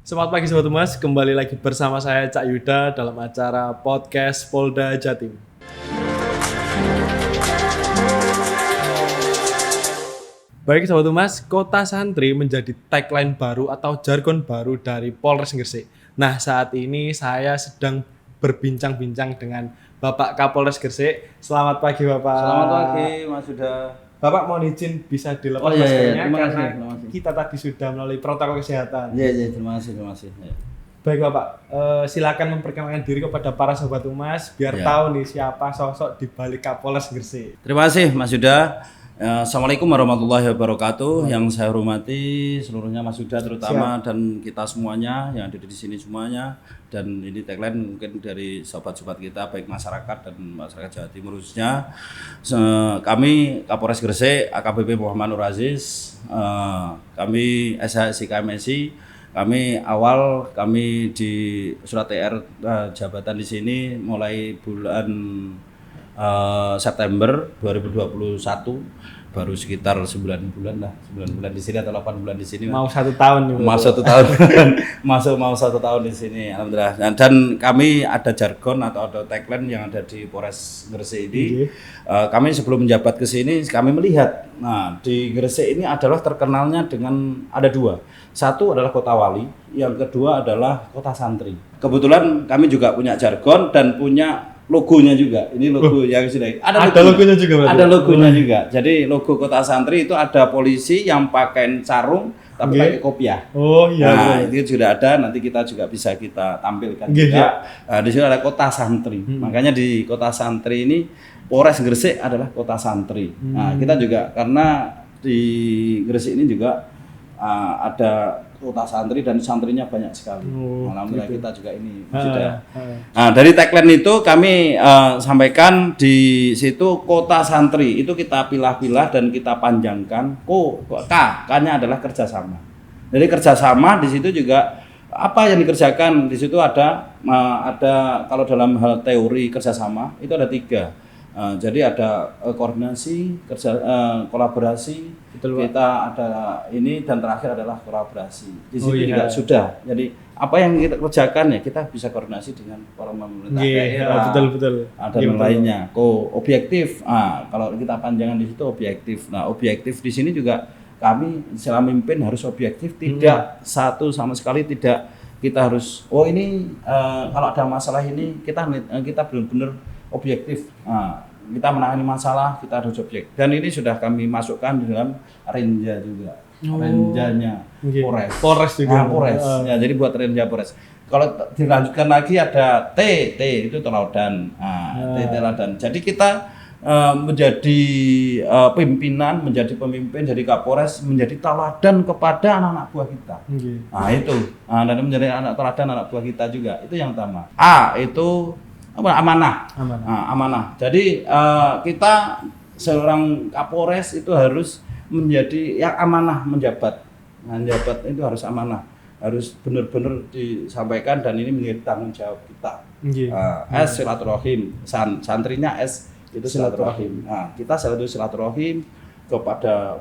Selamat pagi Sobat Humas, kembali lagi bersama saya Cak Yuda dalam acara podcast Polda Jatim. Baik Sobat Humas, Kota Santri menjadi tagline baru atau jargon baru dari Polres Gresik. Nah, saat ini saya sedang berbincang-bincang dengan Bapak Kapolres Gresik. Selamat pagi Bapak. Selamat pagi Mas Yuda. Bapak mohon izin bisa dilepas maskernya karena kita tadi sudah melalui protokol kesehatan. Iya, terima kasih. Ya. Baik Bapak, silakan memperkenalkan diri kepada para Sobat Humas biar tahu nih siapa sosok di balik Kapolres Gresik. Terima kasih Mas Yuda. Assalamualaikum warahmatullahi wabarakatuh. Yang saya hormati seluruhnya Mas Yuda terutama dan kita semuanya yang ada di sini semuanya. Dan ini tagline mungkin dari sobat-sobat kita baik masyarakat dan masyarakat Jawa Timur khususnya. Kami Kapolres Gresik AKBP Muhammad Nur Aziz, kami SHSI KMSI. Kami di surat TR jabatan di sini mulai bulan September 2021, baru sekitar 9 bulan di sini atau 8 bulan di sini. Mau 1 tahun nih. Mau 1 tahun. mau 1 tahun di sini, alhamdulillah. Dan kami ada jargon atau ada tagline yang ada di Polres Gresik ini. Kami sebelum menjabat ke sini kami melihat, nah di Gresik ini adalah terkenalnya dengan ada 2. Satu adalah kota wali, yang kedua adalah kota santri. Kebetulan kami juga punya jargon dan punya logonya juga. Ini logo yang sudah ada logonya juga berarti? Ada logonya juga. Jadi logo kota santri itu ada polisi yang pakai sarung tapi pakai kopiah. Oh iya. Nah, itu sudah ada, nanti kita juga bisa kita tampilkan juga. Di sini ada kota santri. Makanya di kota santri ini Polres Gresik adalah kota santri. Nah, kita juga karena di Gresik ini juga ada kota santri dan santrinya banyak sekali. Alhamdulillah kita juga ini sudah. Nah, dari tagline itu kami sampaikan di situ kota santri itu kita pilah-pilah dan kita panjangkan. K-nya adalah kerjasama. Jadi kerjasama di situ juga apa yang dikerjakan di situ ada kalau dalam hal teori kerjasama itu ada 3. Jadi ada koordinasi, kolaborasi. Betul, kita ada ini dan terakhir adalah kolaborasi. Di situ juga sudah. Jadi apa yang kita kerjakan ya kita bisa koordinasi dengan para pemerintah daerah. Betul. Dan lainnya. Objektif. Kalau kita panjangan di situ objektif. Nah, objektif di sini juga kami selama mimpin harus objektif, tidak satu sama sekali tidak kita harus kalau ada masalah ini kita benar-benar objektif. Kita menangani masalah, kita harus objektif. Dan ini sudah kami masukkan di dalam renja juga. Renjanya Polres juga. Polres. Ya, jadi buat renja Polres. Kalau dilanjutkan lagi ada T itu teladan. T teladan. Jadi kita menjadi pimpinan, menjadi pemimpin, jadi Kapolres, menjadi teladan kepada anak-anak buah kita. Nah, itu. Dan menjadi teladan anak buah kita juga. Itu yang pertama. Itu amanah. Amanah. Jadi kita seorang Kapolres itu harus menjadi yang amanah menjabat. Menjabat itu harus amanah, harus benar-benar disampaikan dan ini menjadi tanggung jawab kita. S silaturahim, santrinya S itu silaturahim. Nah, kita selalu silaturahim kepada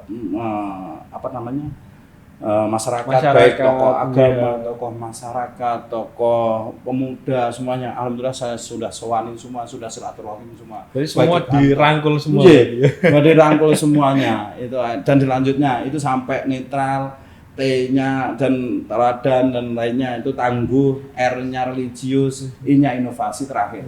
masyarakat, baik tokoh agama, tokoh masyarakat, tokoh pemuda, semuanya. Alhamdulillah saya sudah sewanin semua, sudah silaturahim semua. Jadi semua dirangkul semua. Dirangkul semuanya. Itu dan dilanjutnya itu sampai netral, T-nya dan teladan dan lainnya itu tangguh, R-nya religius, I-nya inovasi terakhir.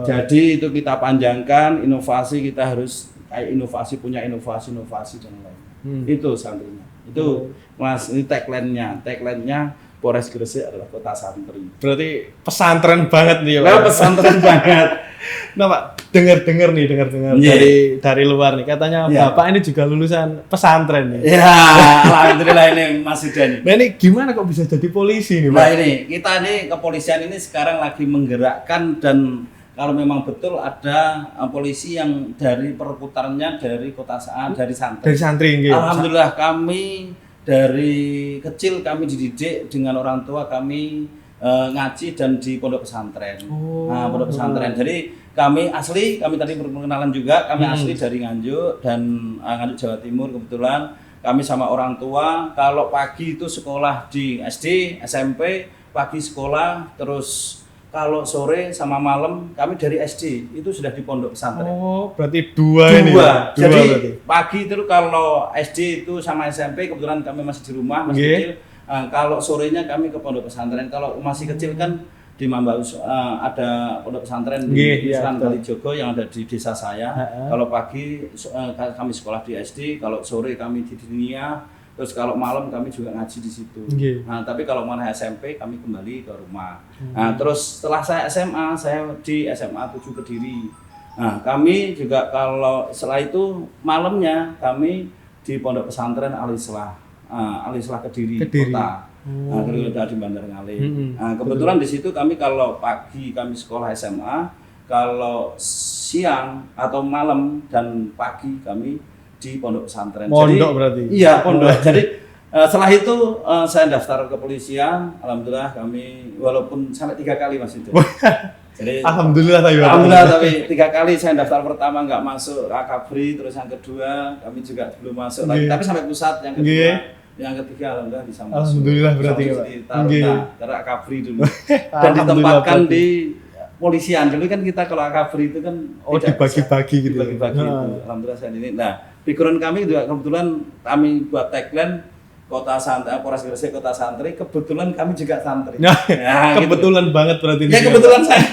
Jadi itu kita panjangkan, inovasi kita harus inovasi punya inovasi dan lain. Itu santrinya. Itu Mas, ini tagline-nya Polres Gresik adalah kota santri. Berarti pesantren banget nih ya Pak. Pesantren banget. Nah Pak, dengar dari luar nih katanya Bapak ini juga lulusan pesantren nih. Ya, alhamdulillah ini Mas Yuda nih. Nah ini gimana kok bisa jadi polisi nih Pak? Nah ini, kita nih kepolisian ini sekarang lagi menggerakkan dan kalau memang betul ada polisi yang dari perputarannya dari kota dari santri. Dari santri gitu. Alhamdulillah kami dari kecil kami dididik dengan orang tua kami ngaji dan di pondok pesantren. Pondok pesantren. Jadi kami tadi perkenalan juga, kami asli dari Nganjuk dan Nganjuk Jawa Timur kebetulan. kami sama orang tua. Kalau pagi itu sekolah di SD, SMP, pagi sekolah, terus kalau sore sama malam kami dari SD itu sudah di pondok pesantren. Oh, berarti dua ini. Dua Jadi berarti. pagi itu kalau SD itu sama SMP kebetulan kami masih di rumah, masih Nggih. kecil. Kalau sorenya kami ke pondok pesantren. Kalau masih kecil kan di Mambaus ada pondok pesantren Nggih, di iya, Sunan betul. Kalijogo yang ada di desa saya. Kalau pagi kami sekolah di SD, kalau sore kami di Dinia, terus kalau malam kami juga ngaji di situ. Nggih. Nah, tapi kalau mana SMP kami kembali ke rumah. Nah, terus setelah saya SMA, saya di SMA 7 Kediri. Nah, kami juga kalau setelah itu malamnya kami di pondok pesantren Al-Islah, Al-Islah Kediri, Kediri. kota. Nah, kerja di Bandar Ngalih. Mm-mm. Nah, kebetulan di situ kami kalau pagi kami sekolah SMA, kalau siang atau malam dan pagi kami di pondok pesantren. Pondok berarti? Iya, pondok. Jadi setelah itu saya daftar ke kepolisian. Alhamdulillah kami walaupun sampai 3 kali Mas itu. Jadi Alhamdulillah tapi 3 kali saya daftar pertama nggak masuk Akabri, terus yang kedua kami juga belum masuk lagi. Nggih. Tapi sampai pusat yang kedua. Nggih. Yang ketiga alhamdulillah bisa masuk. Alhamdulillah berarti, Bisa Pak. di Taruna, Nggih. karena Akabri dulu. Dan Alhamdulillah ditempatkan berarti. di polisian. Dulu kan kita kalau Akabri itu kan Oh, tidak dibagi-bagi bisa gitu. dibagi-bagi itu. Alhamdulillah saya ini. Nah, pikiran kami juga kebetulan kami buat tagline Kota Santri, Polres Gresik Kota Santri, kebetulan kami juga santri. Nah, gitu. kebetulan banget berarti Ya kebetulan saya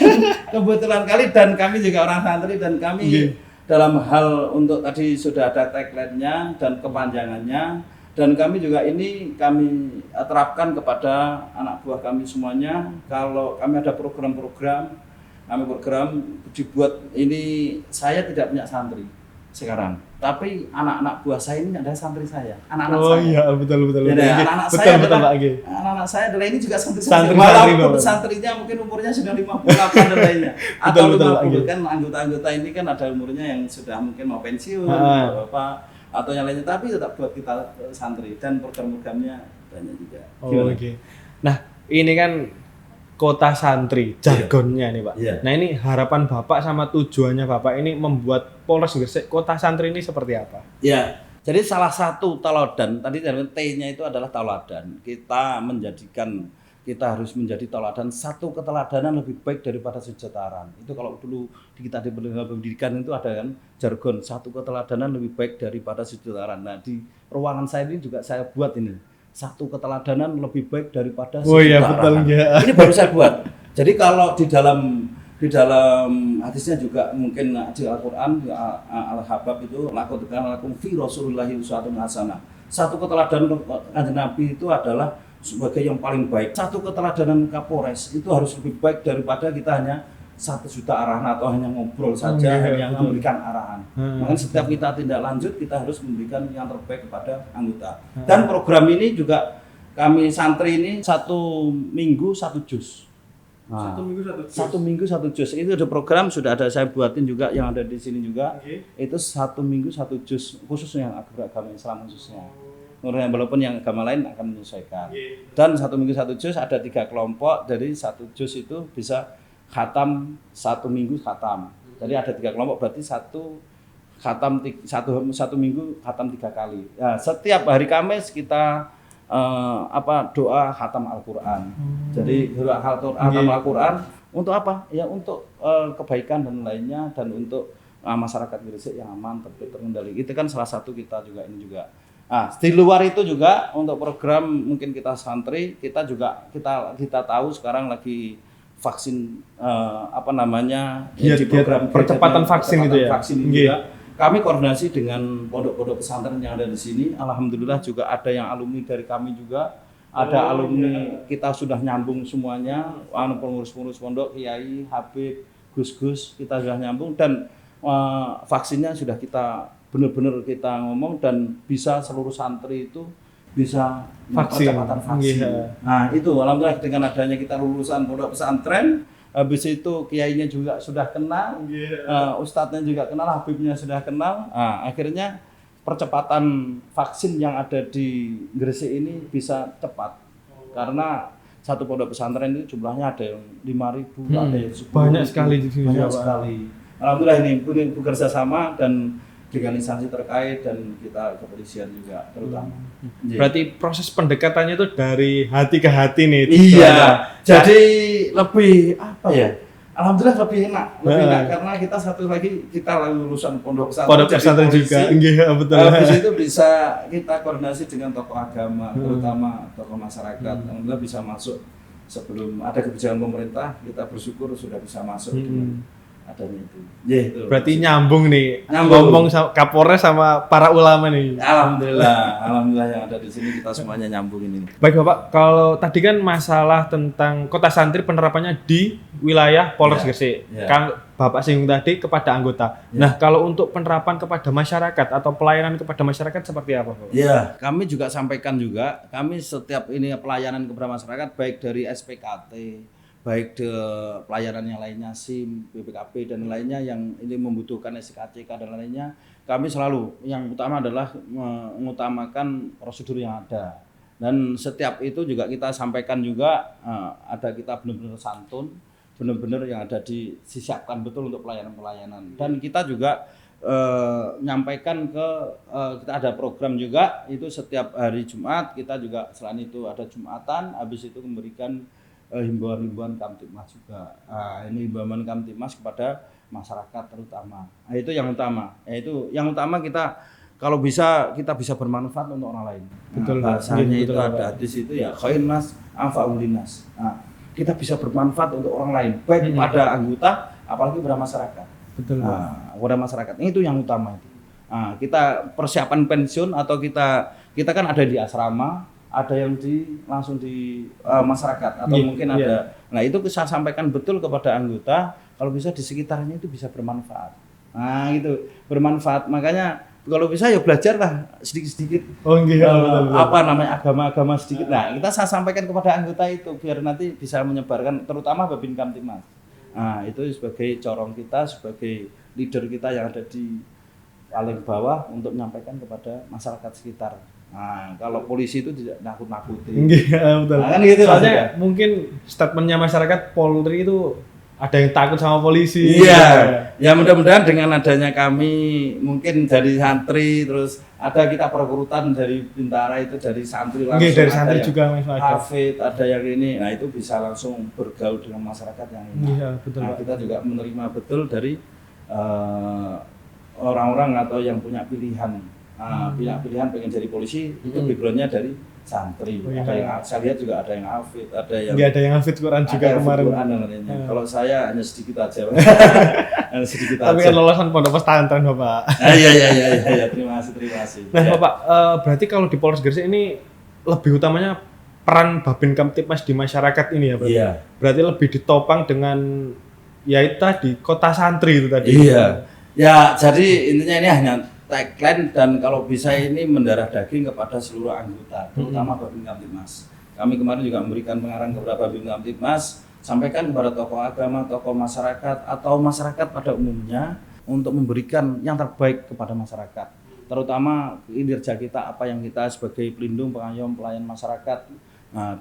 kebetulan kali dan kami juga orang santri dan kami Nggih. dalam hal untuk tadi sudah ada tagline-nya dan kepanjangannya dan kami juga ini kami terapkan kepada anak buah kami semuanya kalau kami ada program-program kami program dibuat ini saya tidak punya santri sekarang tapi anak-anak buah saya ini ada santri saya anak-anak Oh saya. iya, betul. Jadi Nggih. anak-anak Betul, saya betul, adalah Pak. Nggih. anak-anak saya adalah ini juga Santri, santri-santri walaupun Bapak. santrinya mungkin umurnya sudah 58 dan lainnya atau Betul, 50 Pak. kan anggota-anggota ini kan ada umurnya yang sudah mungkin mau pensiun Bapak atau yang lainnya tapi tetap buat kita santri dan program-programnya banyak juga. Oh, Gimana? oke. Nah, ini kan kota santri, jargonnya nih Pak. Iya. Nah, ini harapan Bapak sama tujuannya Bapak ini membuat Polres Gresik kota santri ini seperti apa? Ya, jadi salah satu teladan tadi dari T-nya itu adalah teladan. Kita harus menjadi teladan, satu keteladanan lebih baik daripada sejahtera. Itu kalau dulu kita di pendidikan itu ada kan jargon satu keteladanan lebih baik daripada sejahtera. Nah, di ruangan saya ini juga saya buat ini. Satu keteladanan lebih baik daripada Oh iya, sejahtera. betul, ya. Ini baru saya buat. Jadi kalau di dalam hadisnya juga mungkin di Al-Qur'an Al-Habab itu lakum fi Rasulillahi uswatun hasanah. Satu keteladanan Kanjeng Nabi itu adalah sebagai yang paling baik. Satu keteladanan Kapolres itu harus lebih baik daripada kita hanya 1 juta arahan atau hanya ngobrol saja, hanya betul. memberikan arahan. Makanya setiap kita tindak lanjut kita harus memberikan yang terbaik kepada anggota. Dan program ini juga kami santri ini 1 minggu 1 jus. Nah, 1 minggu 1 juz. 1 minggu 1 jus. Itu ada program sudah ada saya buatin juga yang ada di sini juga. Oke. Itu 1 minggu 1 jus khususnya yang agama Islam khususnya. Walaupun yang agama lain akan menyesuaikan. Dan 1 minggu 1 juz ada 3 kelompok. Dari 1 juz itu bisa khatam 1 minggu khatam. Jadi ada 3 kelompok berarti 1 khatam 1 minggu khatam 3 kali. Nah, setiap hari Kamis kita doa khatam Al-Qur'an. Jadi doa khatam Al-Qur'an untuk apa? Ya untuk kebaikan dan lainnya dan untuk masyarakat Gresik yang aman, tertib, terkendali. Itu kan salah satu kita juga ini juga. Nah, di luar itu juga untuk program mungkin kita santri, kita juga kita tahu sekarang lagi vaksin di program percepatan vaksin itu ya. Vaksin ini juga. Kami koordinasi dengan pondok-pondok pesantren yang ada di sini. Alhamdulillah juga ada yang alumni dari kami juga. Ada alumni kita sudah nyambung semuanya, pengurus-pengurus pondok, kiai, habib, gus-gus kita sudah nyambung dan vaksinnya sudah kita benar-benar kita ngomong dan bisa seluruh santri itu bisa percepatan vaksin. Nah itu alhamdulillah dengan adanya kita lulusan pondok pesantren, habis itu kiainya juga sudah kenal, ustadznya juga kenal, habibnya sudah kenal. Nah, akhirnya percepatan vaksin yang ada di Gresik ini bisa cepat karena satu pondok pesantren itu jumlahnya ada yang 5.000, ada yang 10.000. Banyak sekali di sini. Banyak sekali. Alhamdulillah ini bekerja sama dan dengan instansi terkait dan kita kepolisian juga terutama. Iya. Berarti proses pendekatannya itu dari hati ke hati nih. Iya. Jadi lebih apa ya? Alhamdulillah lebih enak karena kita satu lagi kita lulusan pondok pesantren juga. Iya, betul. Habis itu bisa kita koordinasi dengan tokoh agama, terutama tokoh masyarakat. Alhamdulillah bisa masuk sebelum ada kebijakan pemerintah, kita bersyukur sudah bisa masuk dengan adanya itu. Itu. Berarti nyambung nih. Ngomong sama Kapolres sama para ulama nih. Alhamdulillah yang ada di sini kita semuanya nyambung ini. Baik Bapak, kalau tadi kan masalah tentang Kota Santri penerapannya di wilayah Polres Gresik. Kan Bapak singgung tadi kepada anggota. Nah, kalau untuk penerapan kepada masyarakat atau pelayanan kepada masyarakat seperti apa, Bapak? Ya, kami juga sampaikan juga, kami setiap ini pelayanan kepada masyarakat baik dari SPKT, baik de pelayanan yang lainnya SIM, BPKB dan lainnya yang ini membutuhkan SKCK dan lainnya, kami selalu yang utama adalah mengutamakan prosedur yang ada. Dan setiap itu juga kita sampaikan juga ada kita benar-benar santun, benar-benar yang ada disiapkan betul untuk pelayanan-pelayanan. Dan kita juga menyampaikan kita ada program juga itu setiap hari Jumat kita juga selain itu ada Jumatan, habis itu memberikan himbauan-himbauan Kamtibmas juga. Ini himbauan Kamtibmas kepada masyarakat terutama. Itu yang utama. Yaitu yang utama kita kalau bisa kita bisa bermanfaat untuk orang lain. Betul. Bahasanya itu ada hadis itu ya khairin nas anfa'ul linnas. Kita bisa bermanfaat untuk orang lain, baik kepada anggota apalagi kepada masyarakat. Betul. Kepada masyarakat. Itu yang utama itu. Kita persiapan pensiun atau kita kan ada di asrama, ada yang langsung di masyarakat atau mungkin ada. Nah, itu saya sampaikan betul kepada anggota kalau bisa di sekitarnya itu bisa bermanfaat. Gitu, bermanfaat. Makanya kalau bisa ya belajarlah sedikit-sedikit. Apa namanya agama-agama sedikit. Nah, saya sampaikan kepada anggota itu biar nanti bisa menyebarkan terutama Babin Kamtibmas. Itu sebagai corong kita, sebagai leader kita yang ada di paling bawah untuk menyampaikan kepada masyarakat sekitar. Kalau polisi itu tidak nakut-nakutin. Iya, betul. Kan gitu. Soalnya mungkin statementnya masyarakat Polri itu ada yang takut sama polisi. Iya. Ya mudah-mudahan dengan adanya kami mungkin dari santri terus ada kita perekrutan dari Bintara itu dari santri langsung. Dari santri juga Mas. Hafid, ada yang ini. Nah, itu bisa langsung bergaul dengan masyarakat yang ini. Iya, betul. Kita juga menerima betul dari orang-orang atau yang punya pilihan. Pilihan pengen jadi polisi itu backgroundnya dari santri. Ada yang saya lihat juga ada yang hafid, ada yang hafid Quran juga kemarin. Kalau saya hanya sedikit aja. Sedikit Tapi kan lolosan pondok pesantren Bapak. Iya, terima kasih. Nah, Bapak, berarti kalau di Polres Gresik ini lebih utamanya peran Babin Kamtibmas di masyarakat ini ya, Pak? Iya. Berarti lebih ditopang dengan ya itu tadi kota santri itu tadi. Iya. Ya, jadi intinya ini hanya tagline dan kalau bisa ini mendarah daging kepada seluruh anggota, terutama Babin Kamtibmas. Kami kemarin juga memberikan pengarahan kepada Babin Kamtibmas, sampaikan kepada tokoh agama, tokoh masyarakat atau masyarakat pada umumnya untuk memberikan yang terbaik kepada masyarakat. Terutama kinerja kita, apa yang kita sebagai pelindung, pengayom, pelayan masyarakat,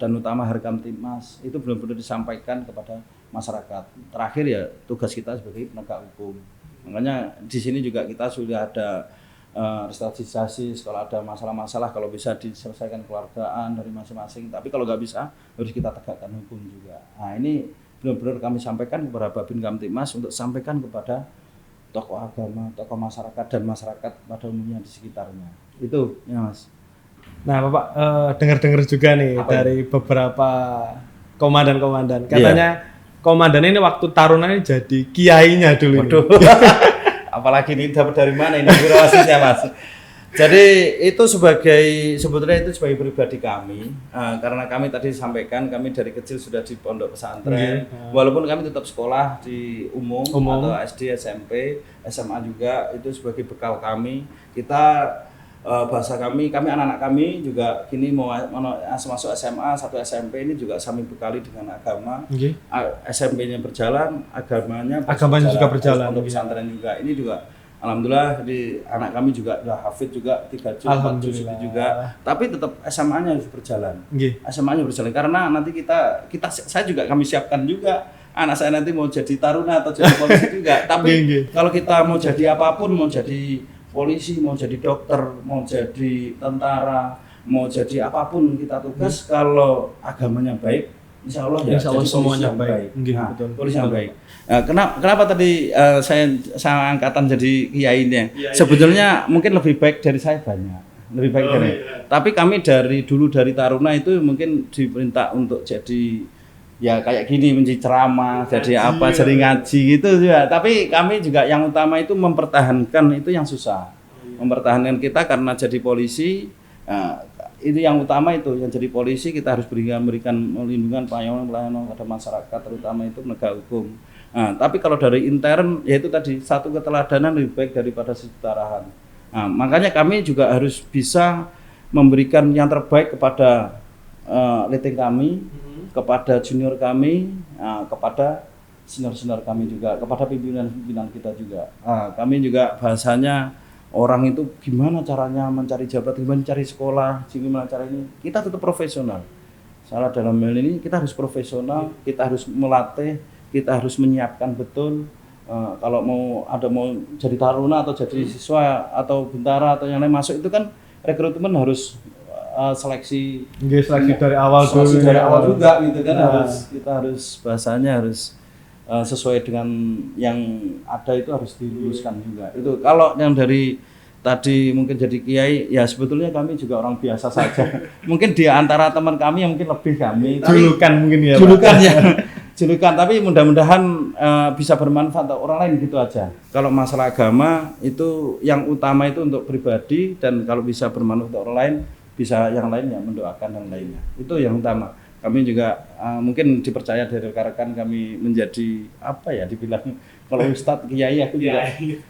dan utama Harkamtibmas itu benar-benar disampaikan kepada masyarakat. Terakhir ya tugas kita sebagai penegak hukum. Makanya di sini juga kita sudah ada restrukturisasi kalau ada masalah-masalah kalau bisa diselesaikan keluargaan dari masing-masing. Tapi kalau nggak bisa harus kita tegakkan hukum juga. Nah, ini benar-benar kami sampaikan kepada Babin Kamtibmas untuk sampaikan kepada tokoh agama, tokoh masyarakat dan masyarakat pada umumnya di sekitarnya. Itu ya Mas. Nah Bapak dengar-dengar juga nih dari beberapa komandan-komandan katanya komandan ini waktu tarunannya jadi kiainya dulu. Waduh. Apalagi ini dapat dari mana ini birowasisnya Mas. Jadi itu sebetulnya itu sebagai pribadi kami karena kami tadi sampaikan kami dari kecil sudah di pondok pesantren walaupun kami tetap sekolah di umum. Atau SD, SMP, SMA juga itu sebagai bekal kami. Kita bahasa kami anak-anak kami juga kini mau masuk SMA, satu SMP ini juga kami bekali dengan agama. SMP-nya berjalan, agamanya juga berjalan. Pondok pesantren juga. Ini juga alhamdulillah di anak kami juga udah hafid juga 3 juz, 4 juz juga. Tapi tetap SMA-nya harus berjalan. SMA-nya berjalan karena nanti saya juga kami siapkan juga anak saya nanti mau jadi taruna atau jadi polisi juga. Tapi kalau kita mau jadi apapun, mau jadi polisi, mau jadi dokter, mau jadi tentara, mau jadi apapun kita tugas, kalau agamanya baik, insya Allah ya Insya Allah jadi polisi semuanya yang baik. Nggih, Nah, betul. polisi yang baik. Nah, kenapa tadi saya angkatan jadi kiai ini? Sebetulnya mungkin lebih baik dari saya banyak, lebih baik dari. Tapi kami dari dulu dari Taruna itu mungkin diperintah untuk jadi ya kayak gini, menjadi ceramah, jadi apa, jadi ngaji gitu juga. Tapi kami juga yang utama itu mempertahankan itu yang susah. Mempertahankan kita karena jadi polisi, itu yang utama itu. Yang jadi polisi kita harus memberikan perlindungan, pelayanan kepada masyarakat, terutama itu penegak hukum. Nah, tapi kalau dari intern, yaitu tadi satu keteladanan lebih baik daripada setarahan. Nah, makanya kami juga harus bisa memberikan yang terbaik kepada leading kami, kepada junior kami, kepada senior-senior kami juga, kepada pimpinan-pimpinan kita juga. Kami juga bahasanya orang itu gimana caranya mencari jabatan, gimana cari sekolah, gimana cara ini. Kita tetap profesional. Salah dalam hal ini kita harus profesional, kita harus melatih, kita harus menyiapkan betul. Kalau mau jadi taruna atau jadi siswa atau bintara atau yang lain masuk itu kan rekrutmen harus seleksi dari awal seleksi dulu. dari awal juga gitu kan. Kita harus bahasanya harus sesuai dengan yang ada, itu harus diluluskan juga. Itu kalau yang dari tadi mungkin jadi kiai, ya sebetulnya kami juga orang biasa saja. Mungkin di antara teman kami yang mungkin lebih kami Julukan mungkin ya, julukan ya. Julukan, tapi mudah-mudahan bisa bermanfaat untuk orang lain gitu aja. Kalau masalah agama itu yang utama itu untuk pribadi, dan kalau bisa bermanfaat untuk orang lain, bisa yang lainnya mendoakan yang lainnya. Itu yang utama. Kami juga mungkin dipercaya dari rekan-rekan kami menjadi apa ya, dibilang kalau Ustadz Kiai aku juga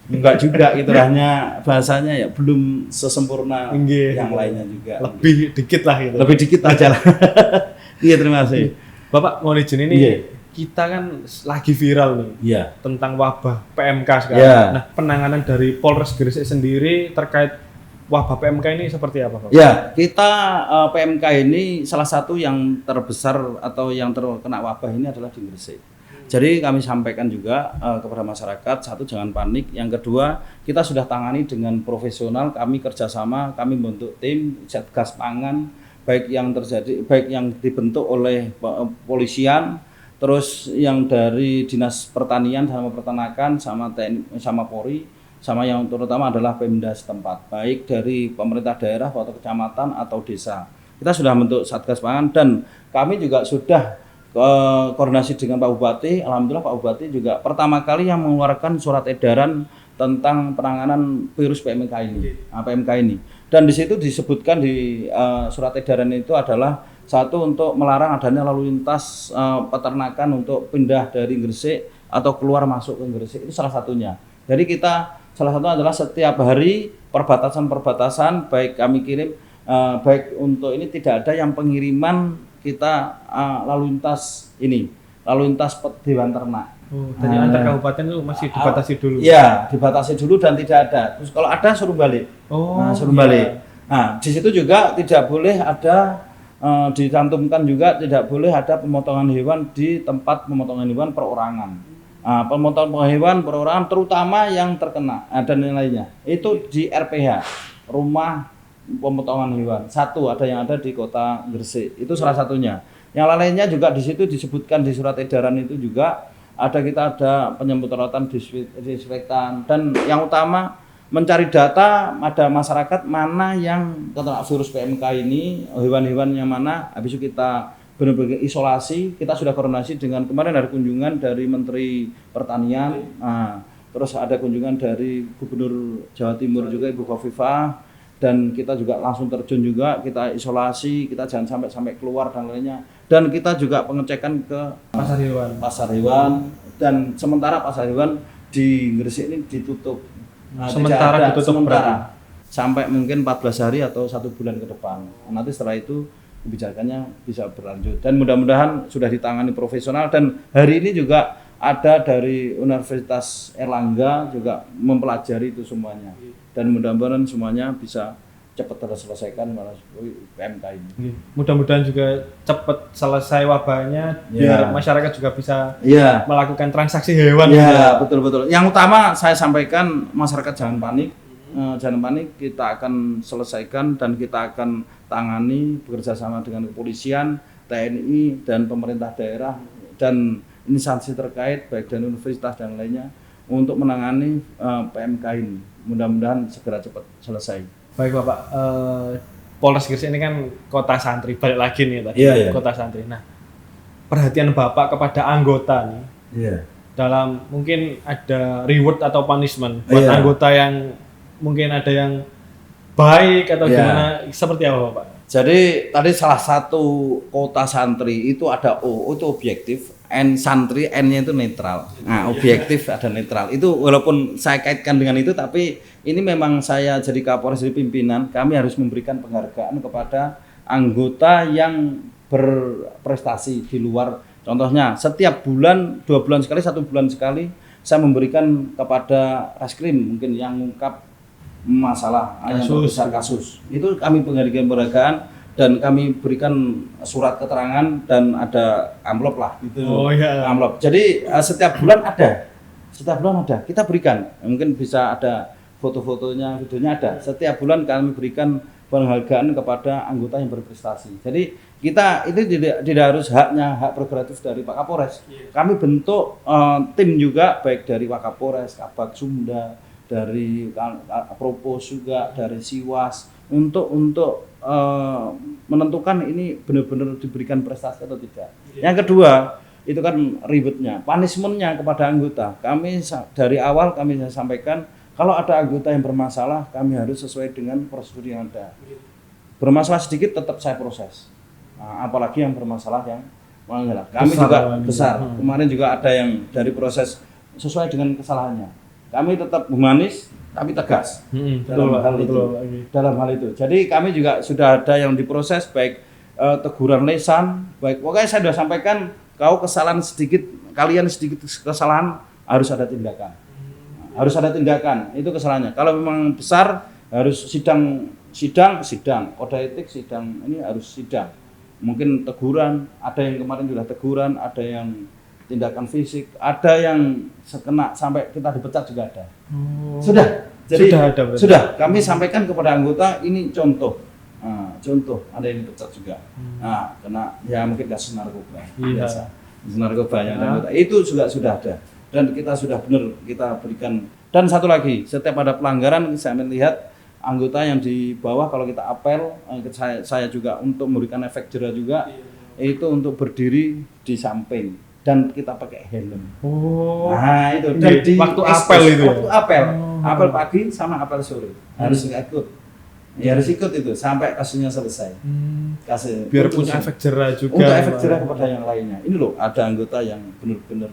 enggak juga gitu, hanya bahasanya ya belum sesempurna yang lainnya juga. Lebih dikit lah gitu. Lebih dikit aja lah. Iya, terima kasih. Bapak mau izin ini, kita kan lagi viral nih tentang wabah PMK sekarang. Nah, penanganan dari Polres Gresik sendiri terkait wabah PMK ini seperti apa, Pak? Ya, kita PMK ini salah satu yang terbesar atau yang terkena wabah ini adalah di Gresik. Jadi kami sampaikan juga kepada masyarakat, satu, jangan panik. Yang kedua, kita sudah tangani dengan profesional. Kami kerjasama, kami membentuk tim Satgas Pangan, baik yang dibentuk oleh polisian, terus yang dari Dinas Pertanian sama Peternakan, sama TNI, sama Polri, sama yang terutama adalah Pemda setempat, baik dari pemerintah daerah atau kecamatan atau desa. Kita sudah bentuk Satgas Pangan, dan kami juga sudah koordinasi dengan Pak Bupati. Alhamdulillah Pak Bupati juga pertama kali yang mengeluarkan surat edaran tentang penanganan virus PMK ini. Dan di situ disebutkan di surat edaran itu adalah satu, untuk melarang adanya lalu lintas peternakan untuk pindah dari Gresik atau keluar masuk ke Gresik, itu salah satunya. Jadi kita salah satu adalah setiap hari perbatasan baik kami kirim, baik untuk ini tidak ada yang pengiriman kita lalu lintas Dewan Ternak. Dari antar kabupaten itu masih dibatasi dulu. Iya, dibatasi dulu dan tidak ada. Terus kalau ada suruh balik. Suruh balik. Nah, di situ juga tidak boleh ada dicantumkan juga tidak boleh ada pemotongan hewan di tempat pemotongan hewan perorangan. Pemotongan hewan perorangan terutama yang terkena dan lainnya itu di RPH, rumah pemotongan hewan. Satu yang ada di Kota Gresik. Itu salah satunya. Yang lainnya juga di situ disebutkan di surat edaran itu juga kita ada penyemprotan disinfektan, dan yang utama mencari data ada masyarakat mana yang terkena virus PMK ini, hewan-hewan yang mana, habis itu kita benar-benar isolasi. Kita sudah koordinasi dengan kemarin ada kunjungan dari Menteri Pertanian, terus ada kunjungan dari Gubernur Jawa Timur juga Ibu Khofifah, dan kita juga langsung terjun juga, kita isolasi, kita jangan sampai keluar dan lainnya. Dan kita juga pengecekan ke pasar hewan, dan sementara pasar hewan di Gresik ini ditutup. Sementara sampai mungkin 14 hari atau 1 bulan ke depan. Nanti setelah itu kebijakannya bisa berlanjut, dan mudah-mudahan sudah ditangani profesional. Dan hari ini juga ada dari Universitas Erlangga juga mempelajari itu semuanya, dan mudah-mudahan semuanya bisa cepat terselesaikan PMK ini. Mudah-mudahan juga cepat selesai wabahnya, biar masyarakat juga bisa melakukan transaksi hewan. Betul. Yang utama saya sampaikan, masyarakat jangan panik. jangan panik, kita akan selesaikan dan kita akan tangani bekerja sama dengan kepolisian, TNI dan pemerintah daerah dan instansi terkait baik dari universitas dan lainnya untuk menangani PMK ini. Mudah-mudahan segera cepat selesai. Baik Bapak, Polres Gresik ini kan kota santri, balik lagi nih tadi, Iya. kota santri. Nah, perhatian Bapak kepada anggota nih, Iya. dalam mungkin ada reward atau punishment buat Iya. anggota yang mungkin ada yang baik atau Iya. gimana, seperti apa Bapak? Jadi tadi salah satu kota santri itu ada O itu objektif, N santri N-nya itu netral. Nah, objektif ada netral. Itu walaupun saya kaitkan dengan itu, tapi ini memang saya jadi Kapolres di pimpinan, kami harus memberikan penghargaan kepada anggota yang berprestasi di luar. Contohnya setiap bulan, 2 bulan sekali, 1 bulan sekali, saya memberikan kepada Reskrim mungkin yang mengungkap masalah yang besar kasus. Itu kami berikan penghargaan dan kami berikan surat keterangan dan ada amplop lah gitu. Oh iya. Amplop. Jadi setiap bulan ada. Setiap bulan ada. Kita berikan. Mungkin bisa ada foto-fotonya, videonya ada. Setiap bulan kami berikan penghargaan kepada anggota yang berprestasi. Jadi kita itu tidak harus hak prerogatif dari Pak Kapolres. Kami bentuk tim juga baik dari Wakapolres, Kabag Sumda, dari Propos juga, dari Siwas untuk menentukan ini benar-benar diberikan prestasi atau tidak. Yang kedua, itu kan ribetnya, punishment-nya kepada anggota. Kami dari awal kami sampaikan kalau ada anggota yang bermasalah, kami harus sesuai dengan prosedur yang ada. Bermasalah sedikit tetap saya proses. Nah, apalagi yang bermasalah yang melanggar. Kami besar, juga besar. Kemarin juga ada yang dari proses sesuai dengan kesalahannya. Kami tetap humanis tapi tegas dalam hal itu. Jadi kami juga sudah ada yang diproses baik teguran lisan, baik pokoknya saya sudah sampaikan kalian sedikit kesalahan harus ada tindakan. Harus ada tindakan, itu kesalahannya. Kalau memang besar harus sidang kode etik sidang ini harus sidang. Mungkin teguran, ada yang kemarin sudah teguran, ada yang tindakan fisik, ada yang kena sampai kita dipecat juga ada. Sudah. Jadi sudah kami sampaikan kepada anggota ini contoh. Contoh ada yang dipecat juga. Kena ya mungkin kasus narkoba. Biasa. Narkoba yang anggota itu juga sudah ada. Dan kita sudah benar kita berikan. Dan satu lagi, setiap ada pelanggaran saya melihat anggota yang di bawah kalau kita apel, saya juga untuk memberikan efek jera juga, itu untuk berdiri di samping dan kita pakai helm. Nah itu di waktu apel itu. Waktu apel, apel pagi sama apel sore harus ikut. Ya harus ikut itu sampai kasusnya selesai. Biar punya efek jera juga. Untuk efek jera kepada yang lainnya. Ini loh ada anggota yang benar-benar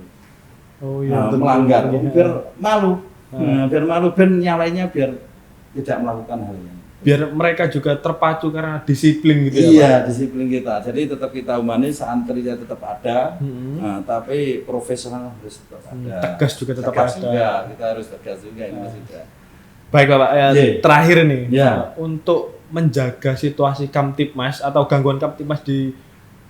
melanggar, biar malu. Biar malu, biar yang lainnya biar tidak melakukan hal yang. Biar mereka juga terpacu karena disiplin gitu ya. Iya, disiplin kita. Jadi tetap kita humanis, santrinya tetap ada, tapi profesional harus tetap ada. Tegas juga tetap tegas ada. Juga. Kita harus tegas juga ini sudah. Baik Bapak, terakhir nih, Ya. untuk menjaga situasi Kamtibmas atau gangguan Kamtibmas di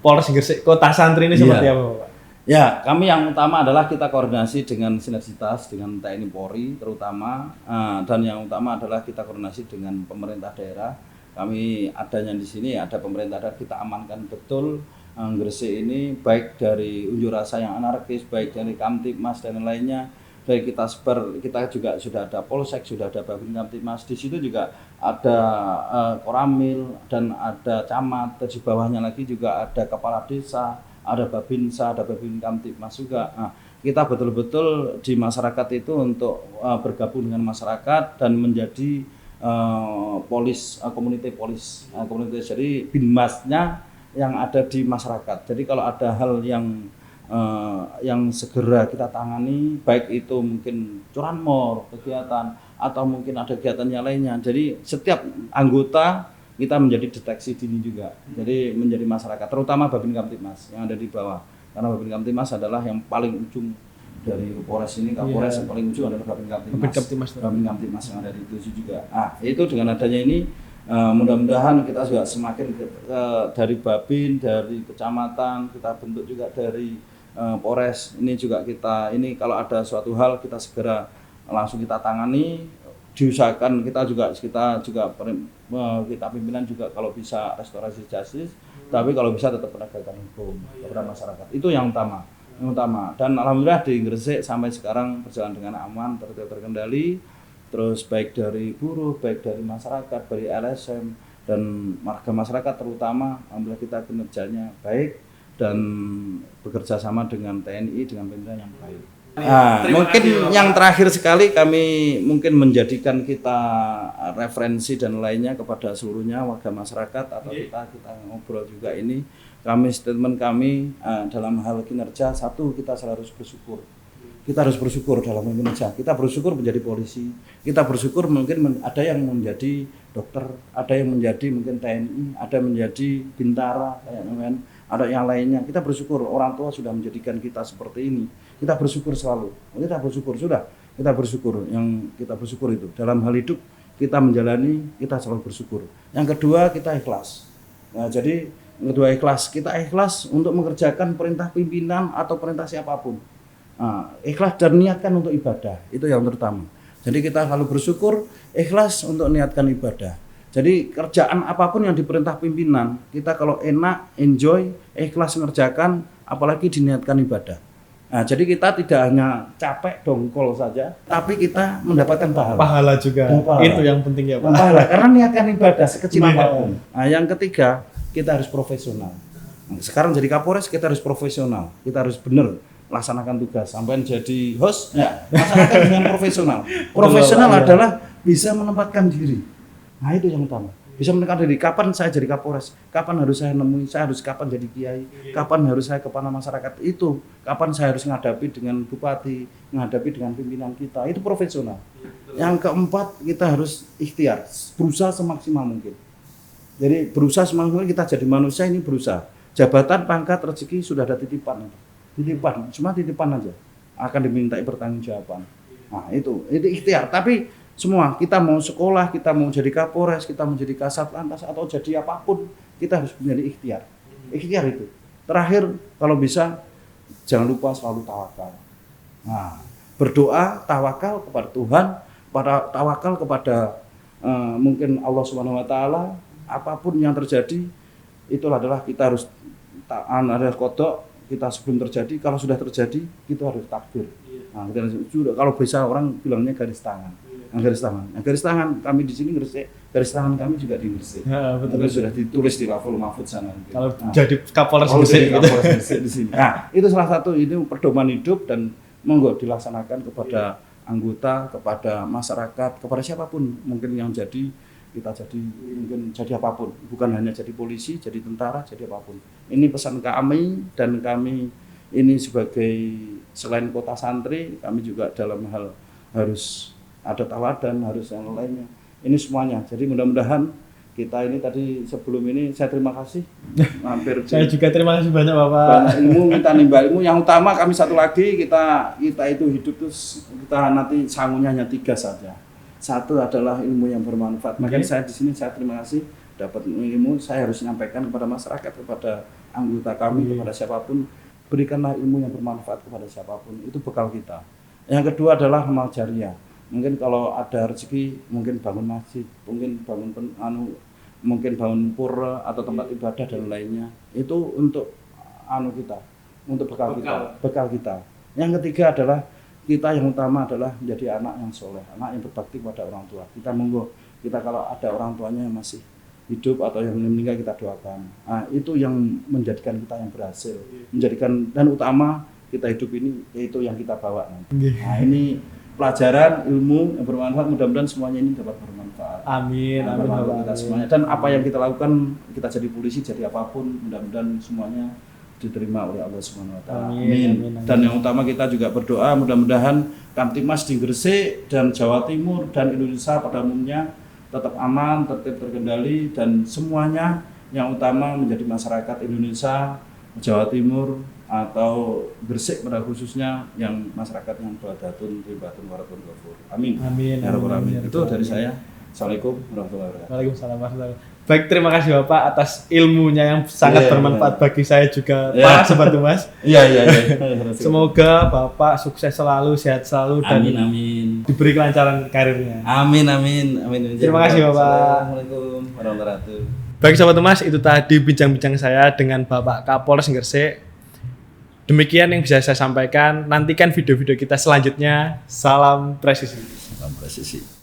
Polres Gresik Kota Santri ini seperti apa Bapak? Ya, kami yang utama adalah kita koordinasi dengan sinergitas dengan TNI Polri terutama, dan yang utama adalah kita koordinasi dengan pemerintah daerah. Kami adanya di sini ada pemerintah daerah, kita amankan betul Gresik ini baik dari unjuk rasa yang anarkis, baik dari Kamtibmas dan lainnya. Dari kita sebar, kita juga sudah ada Polsek, sudah ada Babin Kamtibmas. Di situ juga ada Koramil dan ada camat. Di bawahnya lagi juga ada kepala desa, ada Babinsa, ada Babin Kamtibmas juga. Nah, kita betul-betul di masyarakat itu untuk bergabung dengan masyarakat dan menjadi komunitas. Jadi binmasnya yang ada di masyarakat. Jadi kalau ada hal yang segera kita tangani, baik itu mungkin curanmor kegiatan atau mungkin ada kegiatan yang lainnya. Jadi setiap anggota kita menjadi deteksi dini juga. Jadi menjadi masyarakat, terutama Babin Kamtibmas yang ada di bawah. Karena Babin Kamtibmas adalah yang paling ujung dari Polres ini. Kapolres yang paling ujung adalah Babin Kamtibmas. Babin Kamtibmas yang ada di itu juga. Itu dengan adanya ini mudah-mudahan kita juga semakin dari Babin, dari kecamatan, kita bentuk juga dari Polres ini juga kita ini kalau ada suatu hal kita segera langsung kita tangani diusahakan kita pimpinan juga kalau bisa restorasi justice, tapi kalau bisa tetap penegakan hukum kepada masyarakat. Itu yang utama. Dan alhamdulillah di Gresik sampai sekarang berjalan dengan aman, terkendali. Terus baik dari buruh, baik dari masyarakat, dari LSM dan warga masyarakat terutama, alhamdulillah kita kinerjanya baik dan bekerja sama dengan TNI dengan pimpinan yang baik. Mungkin yang terakhir sekali kami mungkin menjadikan kita referensi dan lainnya kepada seluruhnya warga masyarakat atau kita ngobrol juga ini. Statement kami dalam hal kinerja, satu, kita selalu harus bersyukur. Kita harus bersyukur dalam kinerja. Kita bersyukur menjadi polisi. Kita bersyukur mungkin ada yang menjadi dokter, ada yang menjadi mungkin TNI, ada menjadi bintara, ada yang lainnya. Kita bersyukur orang tua sudah menjadikan kita seperti ini. Kita bersyukur selalu. Kita bersyukur Kita bersyukur. Yang kita bersyukur itu dalam hal hidup kita menjalani, kita selalu bersyukur. Yang kedua, kita ikhlas. Nah, jadi kedua ikhlas. Kita ikhlas untuk mengerjakan perintah pimpinan atau perintah siapapun. Ikhlas dan niatkan untuk ibadah, itu yang terutama. Jadi kita selalu bersyukur, ikhlas untuk niatkan ibadah. Jadi kerjaan apapun yang diperintah pimpinan, kita kalau enak, enjoy, ikhlas mengerjakan, apalagi diniatkan ibadah. Jadi kita tidak hanya capek dongkol saja, tapi kita mendapatkan pahala. Pahala juga. Pahala. Itu yang penting ya Pak. Pahala, karena niatkan ibadah sekecil apapun. Yang ketiga, kita harus profesional. Sekarang jadi Kapolres kita harus profesional, kita harus benar laksanakan tugas. Sampai jadi host, laksanakan dengan profesional. Profesional adalah bisa menempatkan diri. Nah itu yang utama. Bisa menempatkan diri. Kapan saya jadi Kapolres? Kapan harus saya nemui? Saya harus kapan jadi kiai? Kapan harus saya kepada masyarakat itu? Kapan saya harus menghadapi dengan bupati? Menghadapi dengan pimpinan kita? Itu profesional. Yang keempat, kita harus ikhtiar, berusaha semaksimal mungkin. Jadi berusaha semaksimal mungkin kita jadi manusia ini berusaha. Jabatan, pangkat, rezeki sudah ada titipan. Cuma titipan aja akan dimintai pertanggungjawaban. Nah itu ikhtiar. Tapi semua kita mau sekolah, kita mau jadi Kapolres, kita mau jadi Kasat Lantas atau jadi apapun, kita harus menjadi ikhtiar. Ikhtiar itu. Terakhir kalau bisa jangan lupa selalu tawakal. Nah, berdoa, tawakal kepada Tuhan, tawakal kepada mungkin Allah Subhanahu Wa Taala. Apapun yang terjadi, itulah adalah kita harus ada kodok. Kita sebelum terjadi, kalau sudah terjadi, kita harus takbir. Nah, kalau bisa orang bilangnya garis tangan. Garis tangan kami di sini Gresik, garis tangan kami juga di Gresik. Betul. Sudah ditulis di Lauhul Mahfuz sana. Kalau jadi Kapolres Gresik di sini. Nah, itu salah satu ini pedoman hidup dan monggo dilaksanakan kepada anggota, kepada masyarakat, kepada siapapun mungkin yang kita mungkin jadi apapun, bukan hanya jadi polisi, jadi tentara, jadi apapun. Ini pesan kami dan kami ini sebagai selain kota santri, kami juga dalam hal harus ada teladan, harus yang lainnya. Ini semuanya. Jadi mudah-mudahan kita ini tadi sebelum ini saya terima kasih. Hampir saya juga terima kasih banyak Bapak. Banyak ilmu kita nimba ilmu. Yang utama kami satu lagi kita itu hidup terus kita nanti sangunya hanya 3 saja. Satu adalah ilmu yang bermanfaat. Makanya saya di sini saya terima kasih dapat ilmu. Saya harus menyampaikan kepada masyarakat, kepada anggota kami, kepada siapapun, berikanlah ilmu yang bermanfaat kepada siapapun. Itu bekal kita. Yang kedua adalah amal jariah. Mungkin kalau ada rezeki, mungkin bangun masjid, mungkin bangun pura atau tempat ibadah dan lainnya. Itu untuk kita, untuk bekal kita. Yang ketiga adalah kita yang utama adalah menjadi anak yang soleh, anak yang berbakti kepada orang tua. Kita kalau ada orang tuanya yang masih hidup atau yang meninggal kita doakan. Nah, itu yang menjadikan kita yang berhasil, dan utama kita hidup ini yaitu yang kita bawa nanti. Nah, ini pelajaran ilmu yang bermanfaat, mudah-mudahan semuanya ini dapat bermanfaat. Amin. Kita semuanya. Dan apa yang kita lakukan, kita jadi polisi, jadi apapun, mudah-mudahan semuanya diterima oleh Allah Subhanahu Wa Taala. Amin. Dan yang utama kita juga berdoa mudah-mudahan Kamtibmas di Gresik dan Jawa Timur dan Indonesia pada umumnya tetap aman, tertib, terkendali dan semuanya yang utama menjadi masyarakat Indonesia, Jawa Timur atau Gresik pada khususnya yang masyarakat yang baradatun, ribatun, waratun, ghafur. Amin. Amin. Ya Rabbal Alamin. Itu dari saya. Assalamualaikum warahmatullahi wabarakatuh. Waalaikumsalam warahmatullahi wabarakatuh. Baik, terima kasih Bapak atas ilmunya yang sangat bermanfaat bagi saya juga, para Sobat Humas. Iya. Semoga Bapak sukses selalu, sehat selalu, dan Amin. diberi kelancaran karirnya. Amin. Terima kasih, Bapak. Assalamualaikum warahmatullahi wabarakatuh. Baik Sobat Humas, itu tadi bincang-bincang saya dengan Bapak Kapolres Gresik. Demikian yang bisa saya sampaikan. Nantikan video-video kita selanjutnya. Salam presisi. Salam presisi.